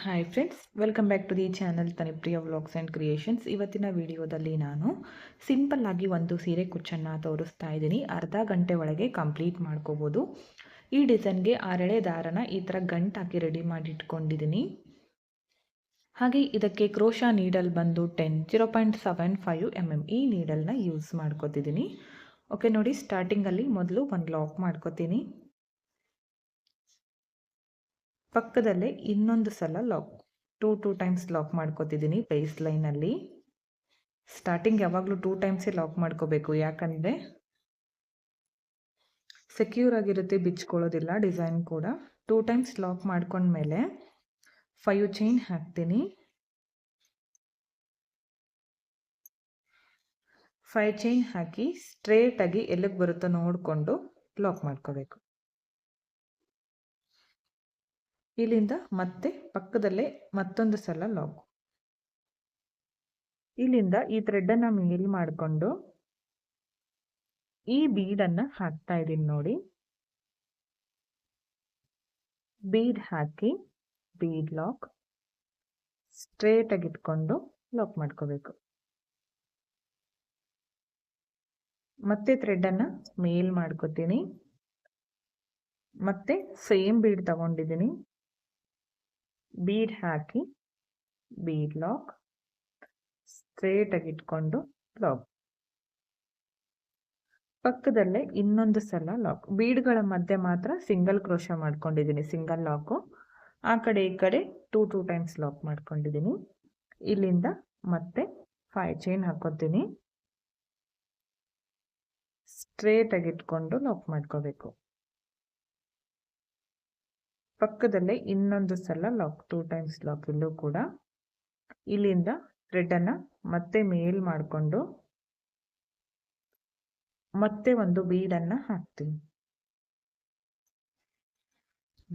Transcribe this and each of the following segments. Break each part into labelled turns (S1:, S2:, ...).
S1: Hi friends, welcome back to the channel Tanipriya vlogs and creations. ಇವತ್ತಿನ ವಿಡಿಯೋದಲ್ಲಿ ನಾನು simple ಆಗಿ ಒಂದು ಸೀರೆ ಕುಚ್ಚನ್ನು ತೋರಿಸ್ತಾ ಇದ್ದೀನಿ. ಅರ್ಧ ಗಂಟೆ ಒಳಗೆ ಕಂಪ್ಲೀಟ್ ಮಾಡ್ಕೋಬೋದು. ಈ ಡಿಸೈನ್ಗೆ 6 ದಾರನ ಈ ಥರ ಗಂಟಾಕಿ ರೆಡಿ ಮಾಡಿ ಇಟ್ಕೊಂಡಿದ್ದೀನಿ. ಹಾಗೆ ಇದಕ್ಕೆ ಕ್ರೋಶಾ ನೀಡಲ್ ಬಂದು 0.75 mm ಈ ನೀಡಲ್ನ ಯೂಸ್ ಮಾಡ್ಕೋತಿದ್ದೀನಿ. ಓಕೆ ನೋಡಿ, ಸ್ಟಾರ್ಟಿಂಗಲ್ಲಿ ಮೊದಲು ಒಂದು ಲಾಕ್ ಮಾಡ್ಕೋತೀನಿ. ಪಕ್ಕದಲ್ಲೇ ಇನ್ನೊಂದು ಸಲ ಲಾಕ್ ಟೂ ಟೈಮ್ಸ್ ಲಾಕ್ ಮಾಡ್ಕೋತಿದ್ದೀನಿ ಬೇಸ್ ಲೈನಲ್ಲಿ. ಸ್ಟಾರ್ಟಿಂಗ್ ಯಾವಾಗಲೂ 2 ಟೈಮ್ಸೇ ಲಾಕ್ ಮಾಡ್ಕೋಬೇಕು, ಯಾಕಂದರೆ ಸೆಕ್ಯೂರ್ ಆಗಿರುತ್ತೆ, ಬಿಚ್ಕೊಳ್ಳೋದಿಲ್ಲ. ಡಿಸೈನ್ ಕೂಡ 2 ಟೈಮ್ಸ್ ಲಾಕ್ ಮಾಡ್ಕೊಂಡ್ಮೇಲೆ 5 ಚೈನ್ ಹಾಕ್ತೀನಿ. 5 ಚೈನ್ ಹಾಕಿ ಸ್ಟ್ರೇಟಾಗಿ ಎಲ್ಲಿಗೆ ಬರುತ್ತೋ ನೋಡಿಕೊಂಡು ಲಾಕ್ ಮಾಡ್ಕೋಬೇಕು. ಇಲ್ಲಿಂದ ಮತ್ತೆ ಪಕ್ಕದಲ್ಲೇ ಮತ್ತೊಂದು ಸಲ ಲಾಕ್. ಇಲ್ಲಿಂದ ಈ ಥ್ರೆಡ್ಡನ್ನು ಮೇಲ್ ಮಾಡಿಕೊಂಡು ಈ ಬೀಡನ್ನು ಹಾಕ್ತಾ ಇದ್ದೀನಿ ನೋಡಿ. ಬೀಡ್ ಹಾಕಿ ಬೀಡ್ ಲಾಕ್ ಸ್ಟ್ರೇಟಾಗಿ ಇಟ್ಕೊಂಡು ಲಾಕ್ ಮಾಡ್ಕೋಬೇಕು. ಮತ್ತೆ ಥ್ರೆಡ್ಡನ್ನು ಮೇಲ್ ಮಾಡ್ಕೋತೀನಿ. ಮತ್ತೆ ಸೇಮ್ ಬೀಡ್ ತಗೊಂಡಿದ್ದೀನಿ. ಬೀಡ್ ಹಾಕಿ ಬೀಡ್ ಲಾಕ್ ಸ್ಟ್ರೇಟಾಗಿ ಇಟ್ಕೊಂಡು ಲಾಕ್. ಪಕ್ಕದಲ್ಲೇ ಇನ್ನೊಂದು ಸಲ ಲಾಕ್. ಬೀಡ್ಗಳ ಮಧ್ಯೆ ಮಾತ್ರ ಸಿಂಗಲ್ ಕ್ರೋಶ ಮಾಡ್ಕೊಂಡಿದ್ದೀನಿ, ಸಿಂಗಲ್ ಲಾಕು. ಆ ಕಡೆ ಈ ಕಡೆ 2 ಟೈಮ್ಸ್ ಲಾಕ್ ಮಾಡ್ಕೊಂಡಿದ್ದೀನಿ. ಇಲ್ಲಿಂದ ಮತ್ತೆ 5 ಚೈನ್ ಹಾಕೋತೀನಿ. ಸ್ಟ್ರೇಟಾಗಿ ಇಟ್ಕೊಂಡು ಲಾಕ್ ಮಾಡ್ಕೋಬೇಕು. ಪಕ್ಕದಲ್ಲೇ ಇನ್ನೊಂದು ಸಲ ಲಾಕ್ 2 ಟೈಮ್ಸ್ ಲಾಕ್. ಇಲ್ಲೂ ಕೂಡ ಇಲ್ಲಿಂದ ಥ್ರೆಡ್ಡನ್ನು ಮತ್ತೆ ಮೇಲ್ ಮಾಡಿಕೊಂಡು ಮತ್ತೆ ಒಂದು ಬೀಡನ್ನು ಹಾಕ್ತೀನಿ.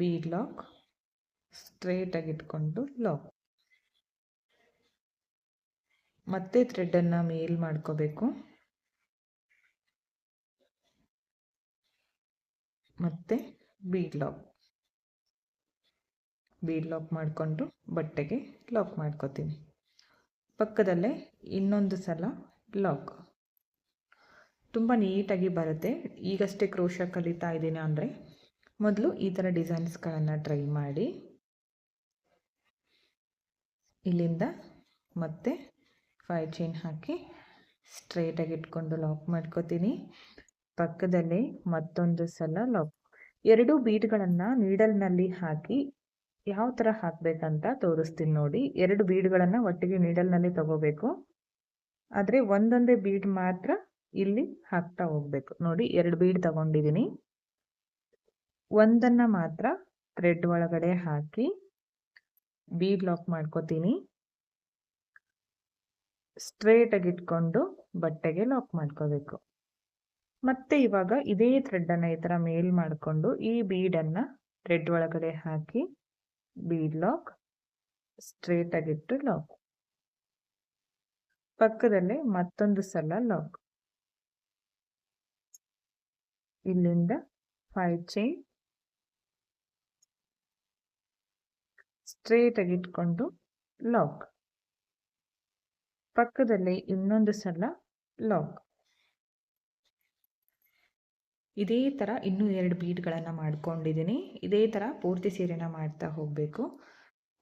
S1: ಬೀಡ್ ಲಾಕ್ ಸ್ಟ್ರೇಟಾಗಿ ಇಟ್ಕೊಂಡು ಲಾಕ್. ಮತ್ತೆ ಥ್ರೆಡ್ಡನ್ನು ಮೇಲ್ ಮಾಡ್ಕೋಬೇಕು. ಮತ್ತೆ ಬೀಡ್ ಲಾಕ್. ಬೀಡ್ ಲಾಕ್ ಮಾಡಿಕೊಂಡು ಬಟ್ಟೆಗೆ ಲಾಕ್ ಮಾಡ್ಕೋತೀನಿ. ಪಕ್ಕದಲ್ಲೇ ಇನ್ನೊಂದು ಸಲ ಲಾಕ್. ತುಂಬ ನೀಟಾಗಿ ಬರುತ್ತೆ. ಈಗಷ್ಟೇ ಕ್ರೋಶ ಕಲಿತಾ ಇದ್ದೀನಿ ಅಂದರೆ ಮೊದಲು ಈ ಥರ ಡಿಸೈನ್ಸ್ಗಳನ್ನು ಟ್ರೈ ಮಾಡಿ. ಇಲ್ಲಿಂದ ಮತ್ತೆ 5 ಚೈನ್ ಹಾಕಿ ಸ್ಟ್ರೇಟಾಗಿ ಇಟ್ಕೊಂಡು ಲಾಕ್ ಮಾಡ್ಕೋತೀನಿ. ಪಕ್ಕದಲ್ಲೇ ಮತ್ತೊಂದು ಸಲ ಲಾಕ್. 2 ಬೀಡ್ಗಳನ್ನು ನೀಡಲ್ನಲ್ಲಿ ಹಾಕಿ ಯಾವ ಥರ ಹಾಕಬೇಕಂತ ತೋರಿಸ್ತೀನಿ ನೋಡಿ. 2 ಬೀಡ್ಗಳನ್ನು ಒಟ್ಟಿಗೆ ನೀಡಲ್ನಲ್ಲಿ ತಗೋಬೇಕು, ಆದರೆ ಒಂದೊಂದೇ ಬೀಡ್ ಮಾತ್ರ ಇಲ್ಲಿ ಹಾಕ್ತಾ ಹೋಗ್ಬೇಕು. ನೋಡಿ, 2 ಬೀಡ್ ತಗೊಂಡಿದ್ದೀನಿ. ಒಂದನ್ನು ಮಾತ್ರ ಥ್ರೆಡ್ ಒಳಗಡೆ ಹಾಕಿ ಬೀಡ್ ಲಾಕ್ ಮಾಡ್ಕೋತೀನಿ. ಸ್ಟ್ರೇಟಾಗಿ ಇಟ್ಕೊಂಡು ಬಟ್ಟೆಗೆ ಲಾಕ್ ಮಾಡ್ಕೋಬೇಕು. ಮತ್ತೆ ಇವಾಗ ಇದೇ ಥ್ರೆಡ್ಡನ್ನು ಈ ಥರ ಮೇಲ್ ಮಾಡಿಕೊಂಡು ಈ ಬೀಡನ್ನು ಥ್ರೆಡ್ ಒಳಗಡೆ ಹಾಕಿ ಬೀಡ್ ಲಾಕ್ ಸ್ಟ್ರೇಟಾಗಿಟ್ಟು ಲಾಕ್. ಪಕ್ಕದಲ್ಲೇ ಮತ್ತೊಂದು ಸಲ ಲಾಕ್. ಇಲ್ಲಿಂದ 5 ಚೈನ್ ಸ್ಟ್ರೇಟಾಗಿ ಇಟ್ಕೊಂಡು ಲಾಕ್. ಪಕ್ಕದಲ್ಲೇ ಇನ್ನೊಂದು ಸಲ ಲಾಕ್. ಇದೇ ಥರ ಇನ್ನೂ 2 ಬೀಡ್ಗಳನ್ನು ಮಾಡ್ಕೊಂಡಿದ್ದೀನಿ. ಇದೇ ಥರ ಪೂರ್ತಿ ಸೀರೆನ ಮಾಡ್ತಾ ಹೋಗಬೇಕು.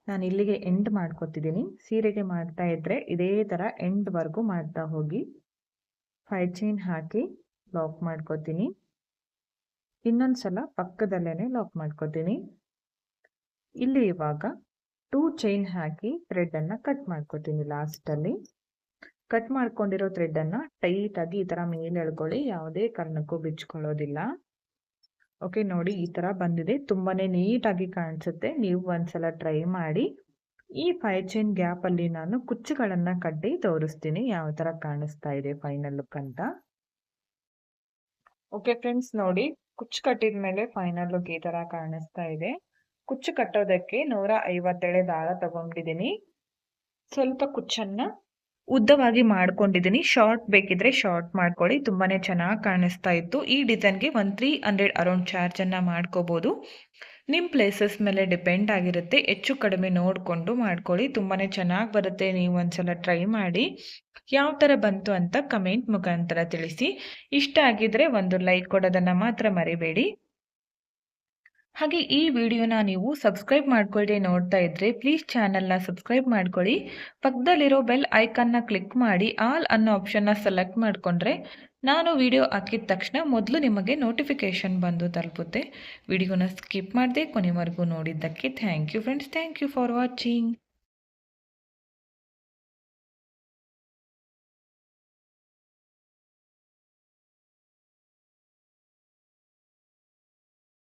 S1: ನಾನು ಇಲ್ಲಿಗೆ ಎಂಡ್ ಮಾಡ್ಕೊತಿದ್ದೀನಿ. ಸೀರೆಗೆ ಮಾಡ್ತಾ ಇದ್ದರೆ ಇದೇ ಥರ ಎಂಡ್ವರೆಗೂ ಮಾಡ್ತಾ ಹೋಗಿ. 5 ಚೈನ್ ಹಾಕಿ ಲಾಕ್ ಮಾಡ್ಕೋತೀನಿ. ಇನ್ನೊಂದು ಸಲ ಪಕ್ಕದಲ್ಲೇ ಲಾಕ್ ಮಾಡ್ಕೋತೀನಿ. ಇಲ್ಲಿ ಇವಾಗ 2 ಚೈನ್ ಹಾಕಿ ಥ್ರೆಡ್ಡನ್ನು ಕಟ್ ಮಾಡ್ಕೋತೀನಿ. ಲಾಸ್ಟಲ್ಲಿ ಕಟ್ ಮಾಡ್ಕೊಂಡಿರೋ ಥ್ರೆಡ್ಡನ್ನು ಟೈಟಾಗಿ ಈ ಥರ ಮೇಲೆ ಎಳ್ಕೊಳ್ಳಿ, ಯಾವುದೇ ಕಾರಣಕ್ಕೂ ಬಿಚ್ಕೊಳ್ಳೋದಿಲ್ಲ. ಓಕೆ ನೋಡಿ, ಈ ಥರ ಬಂದಿದೆ. ತುಂಬಾ ನೀಟಾಗಿ ಕಾಣಿಸುತ್ತೆ. ನೀವು ಒಂದ್ಸಲ ಟ್ರೈ ಮಾಡಿ. ಈ 5 ಚೈನ್ ಗ್ಯಾಪಲ್ಲಿ ನಾನು ಕುಚ್ಚುಗಳನ್ನು ಕಟ್ಟಿ ತೋರಿಸ್ತೀನಿ ಯಾವ ಥರ ಕಾಣಿಸ್ತಾ ಇದೆ ಫೈನಲ್ ಲುಕ್ ಅಂತ. ಓಕೆ ಫ್ರೆಂಡ್ಸ್, ನೋಡಿ, ಕುಚ್ಚು ಕಟ್ಟಿದ ಮೇಲೆ ಫೈನಲ್ ಲುಕ್ ಈ ಥರ ಕಾಣಿಸ್ತಾ ಇದೆ. ಕುಚ್ಚು ಕಟ್ಟೋದಕ್ಕೆ 157 ದಾರ ತಗೊಂಡಿದ್ದೀನಿ. ಸ್ವಲ್ಪ ಕುಚ್ಚನ್ನು ಉದ್ದವಾಗಿ ಮಾಡ್ಕೊಂಡಿದ್ದೀನಿ. ಶಾರ್ಟ್ ಬೇಕಿದ್ರೆ ಶಾರ್ಟ್ ಮಾಡ್ಕೊಳ್ಳಿ, ತುಂಬಾನೇ ಚೆನ್ನಾಗಿ ಕಾಣಿಸ್ತಾ ಇತ್ತು. ಈ ಡಿಸೈನ್ಗೆ 300 ಅರೌಂಡ್ ಚಾರ್ಜನ್ನು ಮಾಡ್ಕೋಬೋದು. ನಿಮ್ಮ ಪ್ಲೇಸಸ್ ಮೇಲೆ ಡಿಪೆಂಡ್ ಆಗಿರುತ್ತೆ. ಹೆಚ್ಚು ಕಡಿಮೆ ನೋಡಿಕೊಂಡು ಮಾಡ್ಕೊಳ್ಳಿ. ತುಂಬಾ ಚೆನ್ನಾಗಿ ಬರುತ್ತೆ. ನೀವು ಒಂದ್ಸಲ ಟ್ರೈ ಮಾಡಿ. ಯಾವ ಥರ ಬಂತು ಅಂತ ಕಮೆಂಟ್ ಮುಖಾಂತರ ತಿಳಿಸಿ. ಇಷ್ಟ ಆಗಿದ್ರೆ ಒಂದು ಲೈಕ್ ಕೊಡೋದನ್ನು ಮಾತ್ರ ಮರಿಬೇಡಿ. ಹಾಗೆ ಈ ವಿಡಿಯೋನ ನೀವು ಸಬ್ಸ್ಕ್ರೈಬ್ ಮಾಡ್ಕೊಳ್ಳದೆ ನೋಡ್ತಾ ಇದ್ರೆ ಪ್ಲೀಸ್ ಚಾನಲ್ನ ಸಬ್ಸ್ಕ್ರೈಬ್ ಮಾಡ್ಕೊಳ್ಳಿ. ಪಕ್ಕದಲ್ಲಿರೋ ಬೆಲ್ ಐಕಾನ್ನ ಕ್ಲಿಕ್ ಮಾಡಿ ಆಲ್ ಅನ್ನೋ ಆಪ್ಷನ್ನ ಸೆಲೆಕ್ಟ್ ಮಾಡಿಕೊಂಡ್ರೆ ನಾನು ವಿಡಿಯೋ ಹಾಕಿದ ತಕ್ಷಣ ಮೊದಲು ನಿಮಗೆ ನೋಟಿಫಿಕೇಷನ್ ಬಂದು ತಲುಪುತ್ತೆ. ವಿಡಿಯೋನ ಸ್ಕಿಪ್ ಮಾಡದೆ ಕೊನೆವರೆಗೂ ನೋಡಿದ್ದಕ್ಕೆ thank you friends. Thank you for watching.